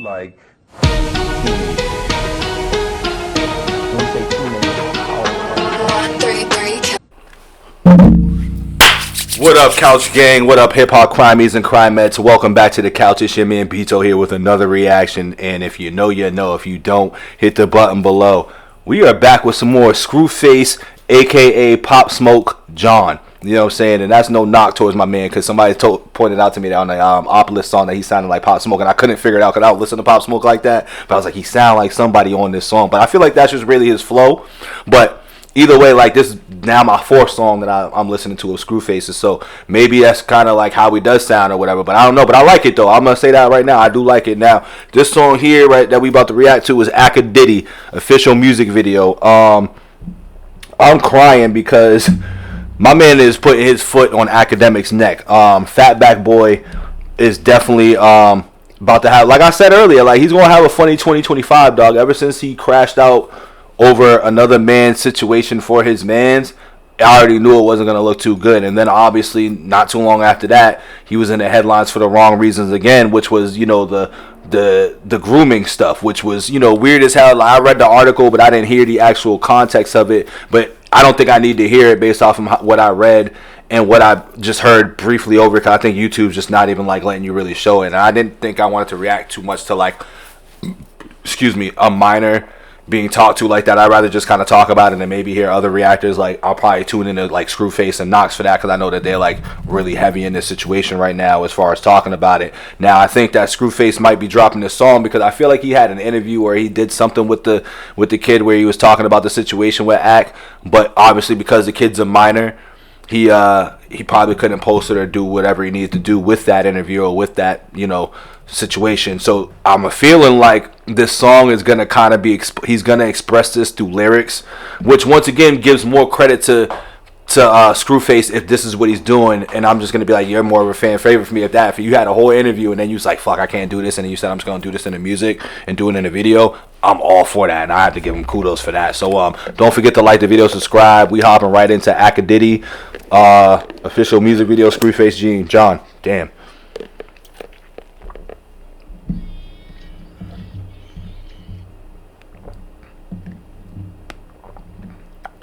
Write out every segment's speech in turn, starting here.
like teenage. When you say teenage, What up, Couch Gang? What up, hip hop crimies and crimettes? Welcome back to the couch. It's your man Bito here with another reaction. And if you know, you know. If you don't, hit the button below. We are back with some more Screwface, aka Pop Smoke John. You know what I'm saying? And that's no knock towards my man, because somebody pointed out to me that on the Opolis song that he sounded like Pop Smoke, and I couldn't figure it out because I don't listen to Pop Smoke like that. But I was like, he sound like somebody on this song. But I feel like that's just really his flow. But either way, like, this is now my fourth song that I'm listening to of Screwface's, so maybe that's kind of like how he does sound or whatever, but I don't know. But I like it though. I'm gonna say that right now. I do like it. Now, this song here, right, that we about to react to is AkaDiddy official music video. I'm crying because my man is putting his foot on Akademiks' neck. Fatback Boy is definitely about to have, like I said earlier, like, he's gonna have a funny 2025, dog. Ever since he crashed out over another man's situation for his mans, I already knew it wasn't going to look too good. And then obviously not too long after that, he was in the headlines for the wrong reasons again, which was, you know, the grooming stuff, which was, you know, weird as hell. I read the article, but I didn't hear the actual context of it. But I don't think I need to hear it based off of what I read and what I just heard briefly over, because I think YouTube's just not even like letting you really show it. And I didn't think I wanted to react too much to, like, excuse me, a minor being talked to like that. I'd rather just kind of talk about it and maybe hear other reactors. Like, I'll probably tune into like Screwface and Knox for that, because I know that they're like really heavy in this situation right now as far as talking about it. Now, I think that Screwface might be dropping this song because I feel like he had an interview where he did something with the kid where he was talking about the situation with Ak, but obviously because the kid's a minor, he probably couldn't post it or do whatever he needed to do with that interview or with that, you know, situation. So I'm feeling like this song is gonna kind of be he's gonna express this through lyrics, which once again gives more credit to Screwface if this is what he's doing. And I'm just gonna be like, you're more of a fan favorite for me if you had a whole interview and then you was like, fuck, I can't do this, and then you said I'm just gonna do this in the music and do it in the video. I'm all for that, and I have to give him kudos for that. So don't forget to like the video, subscribe. We hopping right into AkaDiddy official music video, Screwface John. Damn.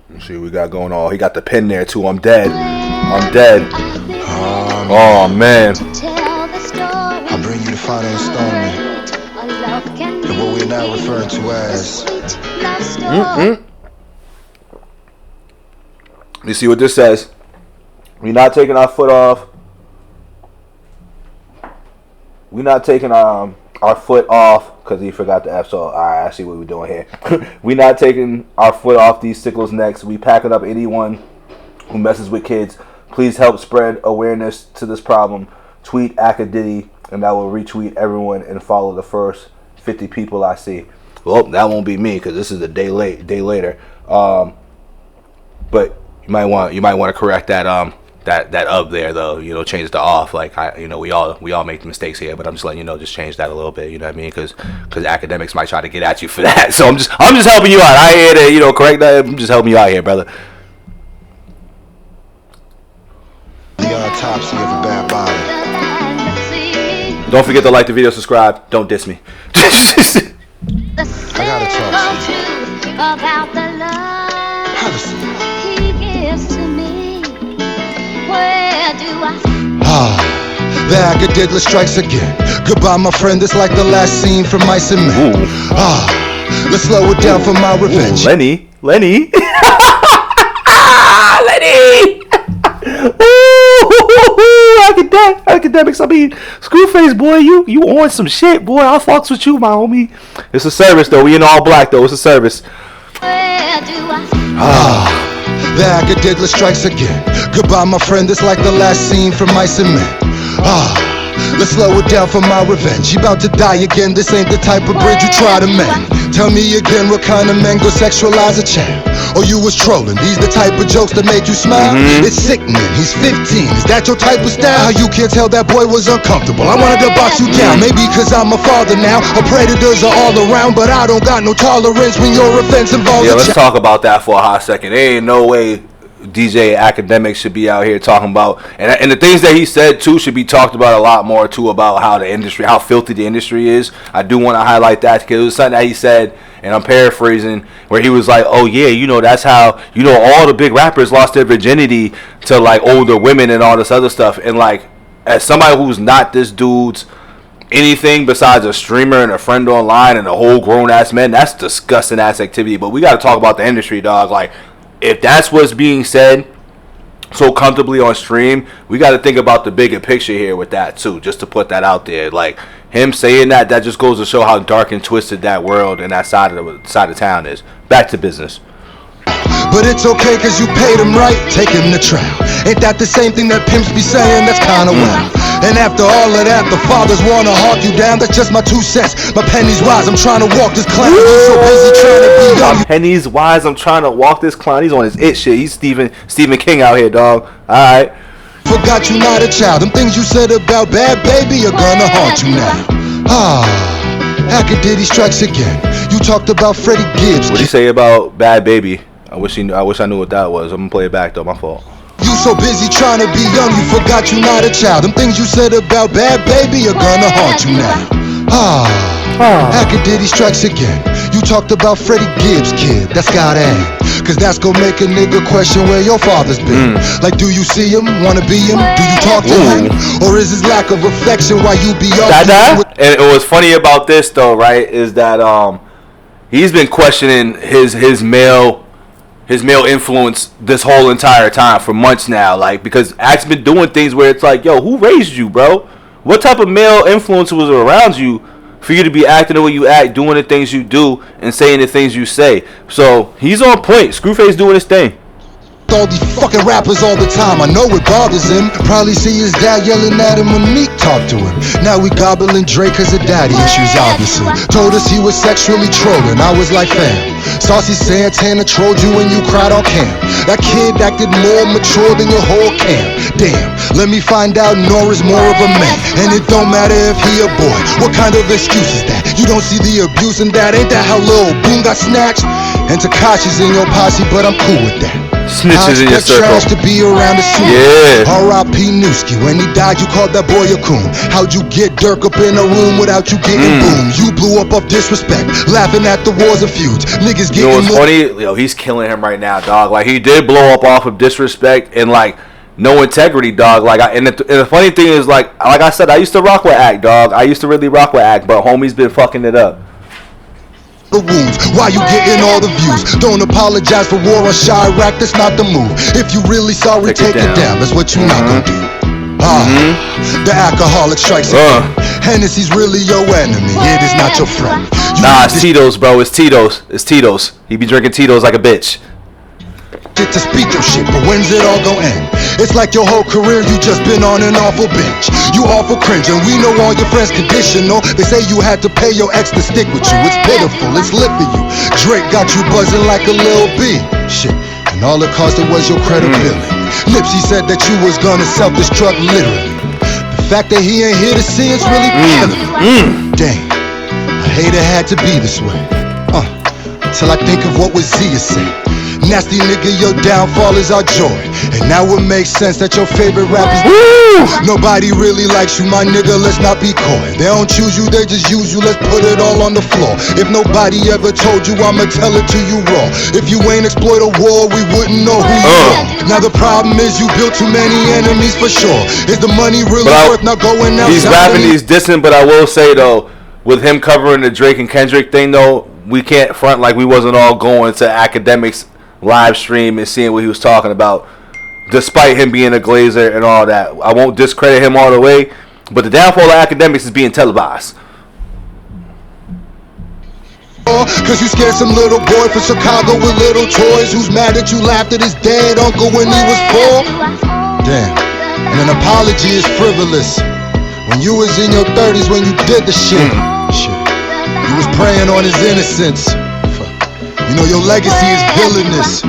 Let's see what we got going on. He got the pen there too. I'm dead. I'm dead. Oh man. I'll bring you the final installment of what we're now referring to as You see what this says? We're not taking our foot off. We're not taking our foot off, because he forgot the F, so alright, I see what we're doing here. We're not taking our foot off these sickles' necks. We packing up anyone who messes with kids. Please help spread awareness to this problem. Tweet AkaDiddy, and I will retweet everyone and follow the first 50 people I see. Well, that won't be me, because this is a day later. But you might want to correct that that up there though, you know, change the off. Like, you know, we all make mistakes here, but I'm just letting you know, just change that a little bit, you know what I mean? Because Akademiks might try to get at you for that. So I'm just helping you out. I ain't here to, you know, correct that. I'm just helping you out here, brother. the autopsy of a bad body. Don't forget to like the video, subscribe. Don't diss me. I gotta talk to you about the love he gives to me. Where do I? The AkaDiddy strikes again. Goodbye, my friend. It's like the last scene from Mice and Men. Let's slow it down for my revenge. Lenny. Lenny. Akademiks, I mean, Screwface, boy, you on some shit, boy. I fucks with you, my homie. It's a service though. We in all black though. It's a service. The AkaDiddy strikes again. Goodbye, my friend. It's like the last scene from Mice and Men. Let's slow it down for my revenge. You about to die again. This ain't the type of bridge you try to mend. Tell me again, what kind of men go sexualize a champ? Or you was trolling? These the type of jokes that made you smile? It's sickening. He's 15. Is that your type of style? How you can't tell that boy was uncomfortable? I wanted to box you down. Maybe cause I'm a father now. Our predators are all around, but I don't got no tolerance when your offense involves. Yeah, let's talk about that for a hot second. There ain't no way DJ Akademiks should be out here talking about, and the things that he said too should be talked about a lot more too, about how the industry, how filthy the industry is. I do want to highlight that because it was something that he said, and I'm paraphrasing, where he was like, "Oh yeah, you know, that's how, you know, all the big rappers lost their virginity to like older women and all this other stuff." And like, as somebody who's not this dude's anything besides a streamer and a friend online and a whole grown ass man, that's disgusting ass activity. But we got to talk about the industry, dog. Like, if that's what's being said so comfortably on stream, we got to think about the bigger picture here with that too, just to put that out there. Like, him saying that just goes to show how dark and twisted that world and that side of town is. Back to business. But it's okay cause you paid him right, take him to trial. Ain't that the same thing that pimps be saying? That's kinda wild. And after all of that, the fathers wanna hawk you down. That's just my 2 cents. My penny's wise, I'm trying to walk this clown. He's so busy trying to be young. My penny's wise, I'm trying to walk this clown. He's on his it shit. He's Stephen King out here, dog. Alright. Forgot you not a child. Them things you said about bad baby are gonna haunt you now. AkaDiddy strikes again. You talked about Freddie Gibbs. What'd he say about Bad Baby? I wish I knew what that was. I'm gonna play it back though, my fault. You so busy trying to be young, you forgot you not a child. Them things you said about bad baby are gonna haunt you now. AkaDiddy strikes again. You talked about Freddie Gibbs, kid. That's gotta end. Cause that's gonna make a nigga question where your father's been. Like, do you see him? Wanna be him? Do you talk to him? Or is his lack of affection why you be arguing? And what's funny about this though, right, is that he's been questioning his male influence this whole entire time for months now. Like, because Ak's been doing things where it's like, yo, who raised you, bro? What type of male influence was around you for you to be acting the way you act, doing the things you do, and saying the things you say? So he's on point. Screwface doing his thing. All these fucking rappers all the time, I know it bothers him. Probably see his dad yelling at him when Meek talked to him. Now we gobbling Drake cause of daddy issues, obviously. Told us he was sexually trolling, I was like, fam, Saucy Santana trolled you when you cried on cam. That kid acted more mature than your whole camp. Damn, let me find out Nora's more of a man. And it don't matter if he a boy, what kind of excuse is that? You don't see the abuse in that, ain't that how Lil Boom got snatched? And Tekashi's in your posse, but I'm cool with that. Snitches in your circle. Trash to be around the suit. Yeah. R.I.P. Newski. When he died, you called that boy a coon. How'd you get Dirk up in a room without you getting boom? You blew up off disrespect, laughing at the wars and feuds. Niggas getting. You know what's funny? Yo, he's killing him right now, dog. Like, he did blow up off of disrespect and like no integrity, dog. Like, and the funny thing is, like I said, I used to rock with Ak, dog. I used to really rock with Ak, but homie's been fucking it up. The wounds, why you getting all the views? Don't apologize for war on Chirac, that's not the move. If you really sorry, take it down. That's what you not gonna do. The alcoholic strikes again. Hennessy's really your enemy, it is not your friend. Nah, it's Tito's, bro. It's Tito's. It's Tito's. He be drinking Tito's like a bitch. To speak your shit, but when's it all gonna end? It's like your whole career you just been on an awful bench. You awful cringe, and we know all your friends conditional. They say you had to pay your ex to stick with you. It's pitiful, it's lit for you. Drake got you buzzing like a Lil B. Shit, and all it costed was your credibility. Nipsey said that you was gonna self-destruct literally. The fact that he ain't here to see us really killing me. Damn, I hate it had to be this way. Till I think of what was Zia said. Nasty nigga, your downfall is our joy. And now it makes sense that your favorite rappers. Nobody really likes you, my nigga, let's not be coy. They don't choose you, they just use you, let's put it all on the floor. If nobody ever told you, I'ma tell it to you raw. If you ain't exploit a war, we wouldn't know who you are. Now the problem is you built too many enemies for sure. Is the money really worth not going out? He's rapping, he's dissing, but I will say though, with him covering the Drake and Kendrick thing though, we can't front like we wasn't all going to Akademiks live stream and seeing what he was talking about, despite him being a glazer and all that. I won't discredit him all the way, but the downfall of Akademiks is being televised. Cause you scared some little boy from Chicago with little toys who's mad that you laughed at his dead uncle when he was poor. Damn, and an apology is frivolous. When you was in your 30s when you did the shit, you was preying on his innocence. You know your legacy is villainous.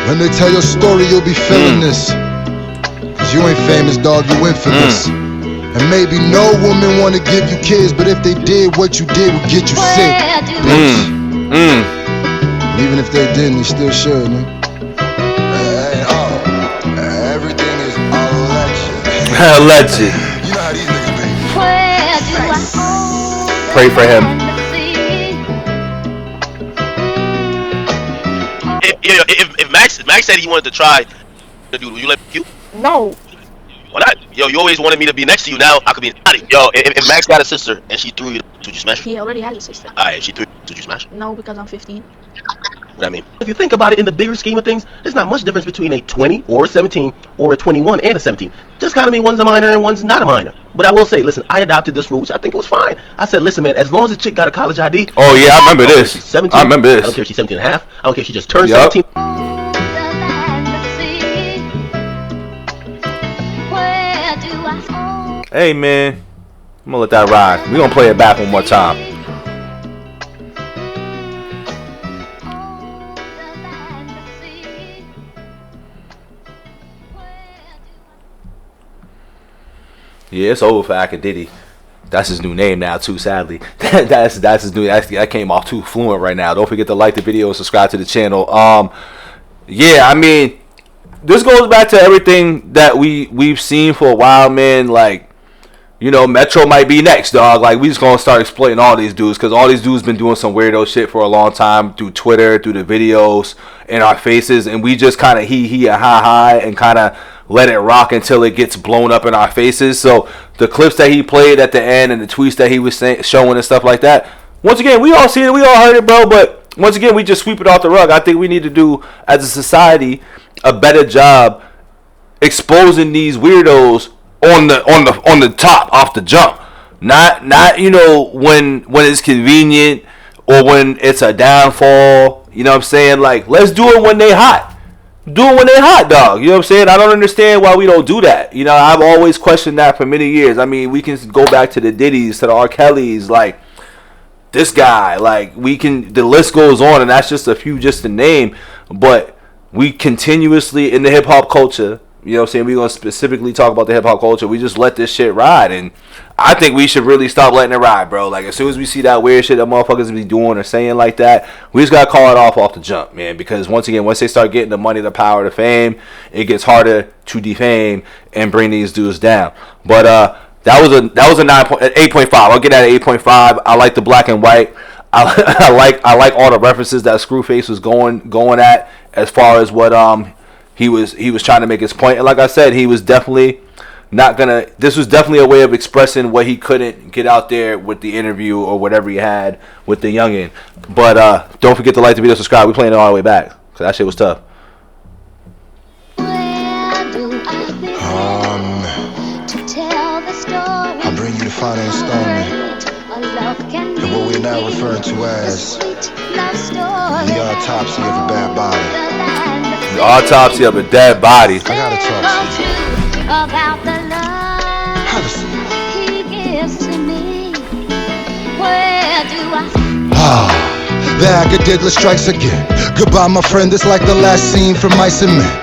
When they tell your story, you'll be feeling this. Cause you ain't famous, dog, you infamous. And maybe no woman wanna give you kids, but if they did, what you did would get you sick. Even if they didn't, they still should, man. Alleged. You know how these niggas be. Pray for him. If Max said he wanted to try the dude, will you let you? No. Why not? Yo, you always wanted me to be next to you. Now I could be in body. Yo, if Max got a sister and she threw you, would you smash her? He already has a sister. Alright, she threw you, would you smash her? No, because I'm 15. What I mean? If you think about it in the bigger scheme of things, there's not much difference between a 20 or a 17 or a 21 and a 17. Just kind of mean one's a minor and one's not a minor. But I will say, listen, I adopted this rule, which I think it was fine. I said, listen, man, as long as the chick got a college ID. Oh yeah, I remember this. She's 17. I remember this. I don't care if she's 17 and a half. I don't care if she just turned Yep. 17. Hey man, I'm gonna let that ride. We gonna play it back one more time. Yeah, it's over for AkaDiddy. That's his new name now too, sadly. that's his new. That came off too fluent right now. Don't forget to like the video and subscribe to the channel. Yeah, I mean, this goes back to everything that we've seen for a while, man. Like, you know, Metro might be next, dog. Like, we just gonna start exploiting all these dudes, because all these dudes been doing some weirdo shit for a long time through Twitter, through the videos, in our faces, and we just kind of he and ha and kind of let it rock until it gets blown up in our faces. So the clips that he played at the end and the tweets that he was showing and stuff like that, once again, we all see it, we all heard it, bro, but once again, we just sweep it off the rug. I think we need to do, as a society, a better job exposing these weirdos on the top, off the jump. Not you know, when it's convenient or when it's a downfall. You know what I'm saying? Like, let's do it when they hot. Do it when they hot, dog. You know what I'm saying? I don't understand why we don't do that. You know, I've always questioned that for many years. I mean, we can go back to the Diddy's, to the R. Kelly's, like this guy. Like, we can, the list goes on, and that's just a few just to name. But we continuously, in the hip-hop culture, you know what I'm saying, we're going to specifically talk about the hip-hop culture, we just let this shit ride. And I think we should really stop letting it ride, bro. Like, as soon as we see that weird shit that motherfuckers be doing or saying like that, we just got to call it off the jump, man. Because, once again, once they start getting the money, the power, the fame, it gets harder to defame and bring these dudes down. But that was a 8.5. I'll get that at 8.5. I like the black and white. I like all the references that Screwface was going at, as far as what he was trying to make his point. And like I said, he was definitely not gonna, this was definitely a way of expressing what he couldn't get out there with the interview or whatever he had with the youngin. But don't forget to like the video, subscribe. We playing it all the way back, because that shit was tough. I'll bring you the final installment of what we're now referring to as the autopsy of a bad body. The autopsy of a dead body. I gotta talk to you about the love he gives to me. Where do I? The AkaDiddy strikes again. Goodbye, my friend. It's like the last scene from Mice and Men.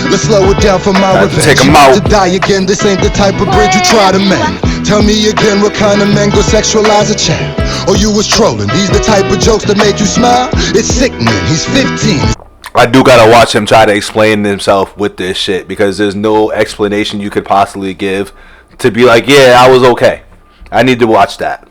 Let's slow it down for my revenge. Take him out. To die again. This ain't the type of bridge you try to mend. Tell me again, what kind of men go sexualize a child? Or you was trolling? These the type of jokes that make you smile? It's sickening. He's 15. I do gotta watch him try to explain himself with this shit, because there's no explanation you could possibly give to be like, yeah, I was okay. I need to watch that.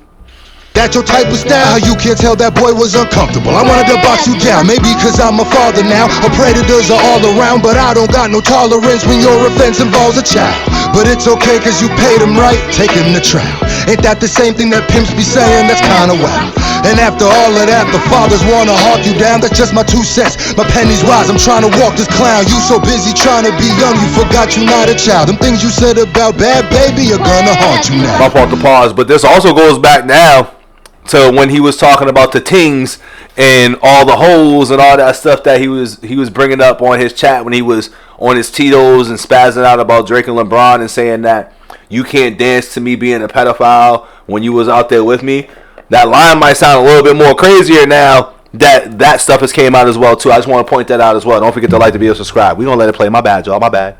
That your type of style? How you can't tell that boy was uncomfortable? I wanted to box you down, maybe cause I'm a father now. Predators are all around, but I don't got no tolerance when your offense involves a child. But it's okay cause you paid him right, take him to trial. Ain't that the same thing that pimps be saying? That's kinda wild. And after all of that, the fathers wanna hawk you down. That's just my 2 cents. My penny's wise, I'm trying to walk this clown. You so busy trying to be young, you forgot you not a child. Them things you said about bad baby are gonna haunt you now. My fault to pause, but this also goes back now to when he was talking about the tings and all the holes and all that stuff that he was bringing up on his chat when he was on his Tito's and spazzing out about Drake and LeBron and saying that you can't dance to me being a pedophile when you was out there with me. That line might sound a little bit more crazier now that stuff has came out as well too. I just want to point that out as well. Don't forget to like the video, subscribe. We gonna let it play. My bad, y'all. My bad.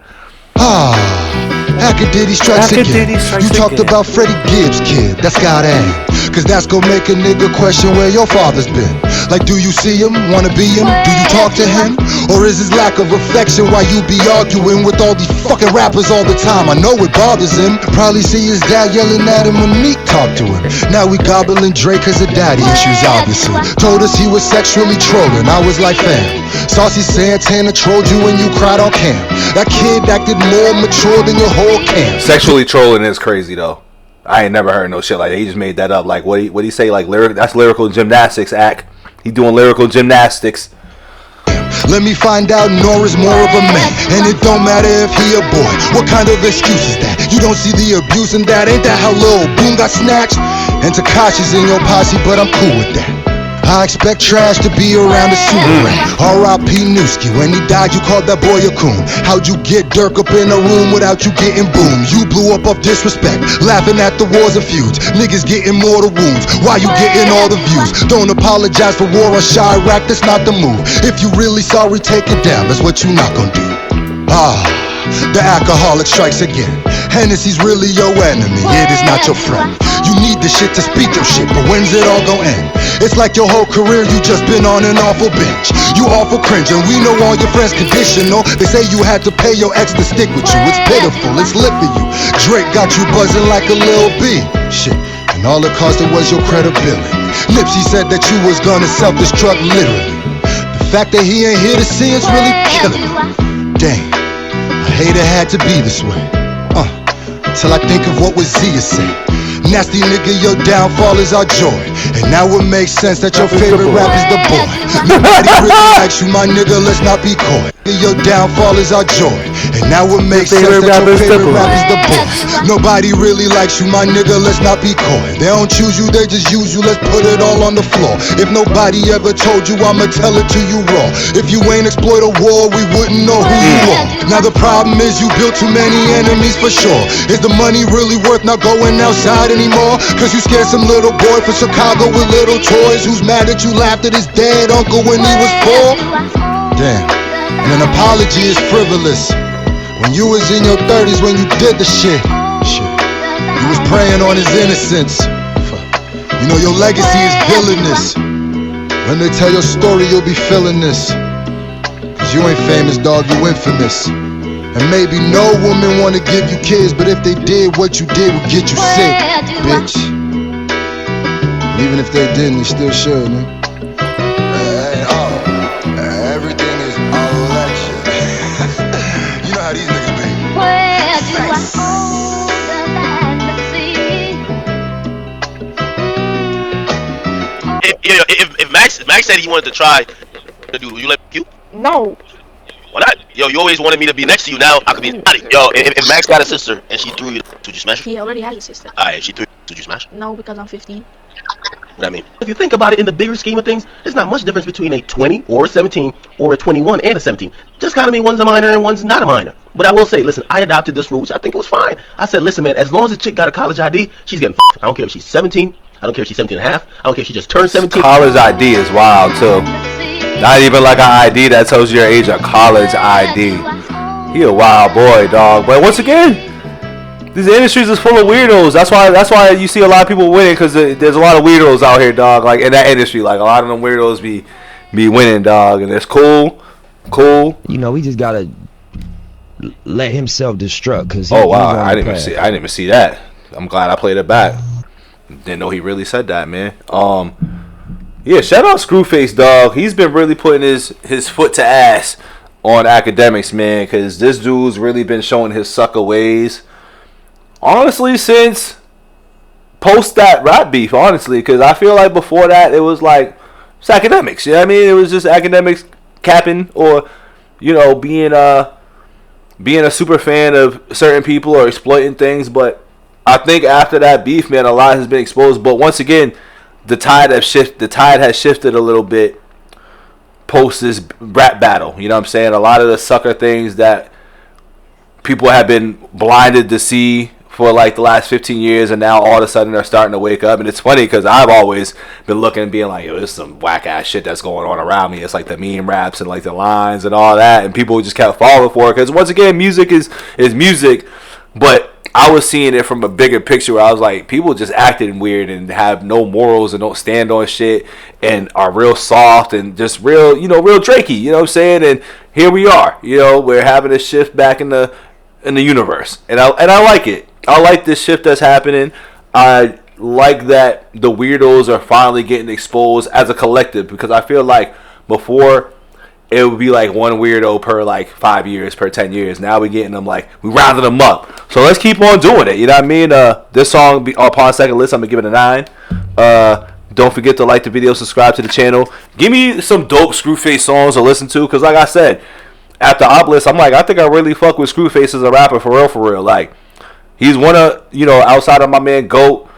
AkaDiddy strikes again. You talked about Freddie Gibbs, kid, that's gotta end. Cause that's gonna make a nigga question where your father's been. Like, do you see him, wanna be him? Do you talk to him? Or is his lack of affection why you be arguing with all these fucking rappers all the time? I know it bothers him. Probably see his dad yelling at him when Meek talked to him. Now we gobbling Drake cause of daddy issues, obviously. Told us he was sexually trolling, I was like, fam, Saucy Santana trolled you when you cried on cam. That kid acted more mature than your whole camp. Sexually trolling is crazy though. I ain't never heard no shit like that. He just made that up. Like what he say? Like that's lyrical gymnastics. He doing lyrical gymnastics. Let me find out Nora's more of a man, and it don't matter if he a boy. What kind of excuse is that? You don't see the abuse in that? Ain't that how Lil Boom got snatched? And Tekashi's in your posse, but I'm cool with that. I expect trash to be around the super rat. R.I.P. Newski, when he died you called that boy a coon. How'd you get Dirk up in a room without you getting boomed? You blew up off disrespect, laughing at the wars and feuds. Niggas getting mortal wounds, why you getting all the views? Don't apologize for war on Chirac, that's not the move. If you really sorry, take it down, that's what you not gonna do. The alcoholic strikes again. Hennessy's really your enemy, it is not your friend. You need the shit to speak your shit, but when's it all gonna end? It's like your whole career you just been on an awful bench. You awful cringe, and we know all your friends conditional. They say you had to pay your ex to stick with you. It's pitiful, it's lit for you. Drake got you buzzing like a Lil B. Shit, and all it costed was your credibility. Nipsey said that you was gonna self-destruct literally. The fact that he ain't here to see us really killing me. Damn, I hate it had to be this way. Till I think of what was Zia said. Nasty nigga, your downfall is our joy. And now it makes sense that your favorite rap is the boy. Nobody really likes you, my nigga, let's not be coy. Your downfall is our joy. And now it makes sense that your favorite rap is the boy. Nobody really likes you, my nigga, let's not be coy. They don't choose you, they just use you, let's put it all on the floor. If nobody ever told you, I'ma tell it to you raw. If you ain't exploit a war, we wouldn't know who you are. Now the problem is you built too many enemies for sure. Is the money really worth not going outside anymore? Cause you scared some little boy from Chicago with little toys who's mad that you laughed at his dead uncle when he was poor? Damn, and an apology is frivolous. When you was in your 30s when you did the shit, you was preying on his innocence. You know your legacy is villainous. When they tell your story you'll be feeling this. Cause you ain't famous, dog, you infamous. And maybe no woman wanna give you kids, but if they did, what you did would get you sick, bitch. Even if they didn't, they still should, man. Everything is election. You know how these niggas be. Where do I hold the fantasy? If Max said he wanted to try to do, you let you? No. Why not? Yo, you always wanted me to be next to you. Now I could be. Yo, if Max got a sister and she threw you, would you smash her? He already has a sister. Alright, she threw you, would you smash her? No, because I'm 15. What I mean, if you think about it in the bigger scheme of things, there's not much difference between a 20 or a 17 or a 21 and a 17. Just kind of mean one's a minor and one's not a minor. But I will say, listen, I adopted this rule, which I think it was fine. I said, listen, man, as long as a chick got a college ID, she's getting f***ed. I don't care if she's 17. I don't care if she's 17 and a half. I don't care if she just turned 17. College ID is wild too. Not even like an ID that tells you your age. A college ID. He a wild boy, dog. But once again, these industries is full of weirdos. That's why you see a lot of people winning, because there's a lot of weirdos out here, dog. Like in that industry, like a lot of them weirdos be winning, dog. And it's cool. You know, we just gotta let him self-destruct. Cause oh wow, I didn't even see that. I'm glad I played it back. Didn't know he really said that, man. Yeah, shout out Screwface, dog. He's been really putting his foot to ass on Akademiks, man, because this dude's really been showing his sucker ways. Honestly, since post that rap beef, honestly, because I feel like before that it was like it's Akademiks. You know what I mean? It was just Akademiks capping, or you know, being a super fan of certain people or exploiting things. But I think after that beef, man, a lot has been exposed. But once again, the tide has shifted a little bit post this rap battle. You know what I'm saying? A lot of the sucker things that people have been blinded to see for like the last 15 years, and now all of a sudden they're starting to wake up. And it's funny because I've always been looking and being like, yo, there's some whack ass shit that's going on around me. It's like the meme raps and like the lines and all that, and people just kept falling for it because once again, music is music. But I was seeing it from a bigger picture where I was like, people just acting weird and have no morals and don't stand on shit and are real soft and just real, real Drakey, you know what I'm saying? And here we are, we're having a shift back in the universe. And I like it. I like this shift that's happening. I like that the weirdos are finally getting exposed as a collective, because I feel like before it would be like one weirdo per like 5 years, per 10 years. Now we're getting them, like, we rounded them up. So let's keep on doing it. You know what I mean? This song, upon second list, I'm going to give it a 9. Don't forget to like the video, subscribe to the channel. Give me some dope Screwface songs to listen to, because like I said, after Obelisk, I'm like, I think I really fuck with Screwface as a rapper for real. Like, he's one of, outside of my man GOAT,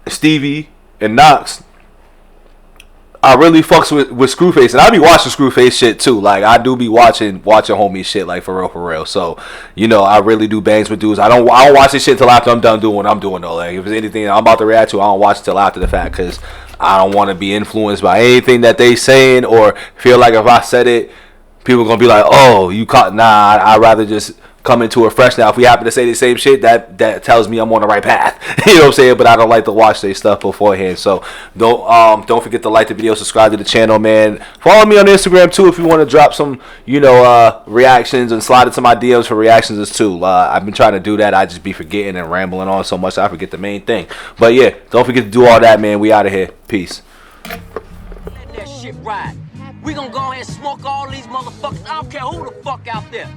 Stevie, and Knox, I really fucks with Screwface, and I be watching Screwface shit too. Like, I do be watching homie shit, like, for real. So, I really do bangs with dudes. I don't watch this shit until after I'm done doing what I'm doing though. Like, if there's anything I'm about to react to, I don't watch it till after the fact, because I don't want to be influenced by anything that they saying, or feel like if I said it, people gonna be like, oh, you caught. Nah, I'd rather just come into it fresh. Now, if we happen to say the same shit, that tells me I'm on the right path. You know what I'm saying? But I don't like to watch their stuff beforehand. So don't forget to like the video, subscribe to the channel, man. Follow me on Instagram too if you want to drop some reactions, and slide into my DMs for reactions as too. I've been trying to do that. I just be forgetting and rambling on so much I forget the main thing. But yeah, don't forget to do all that, man. We out of here. Peace. Let that shit ride. We gonna go ahead and smoke all these motherfuckers. I don't care who the fuck out there.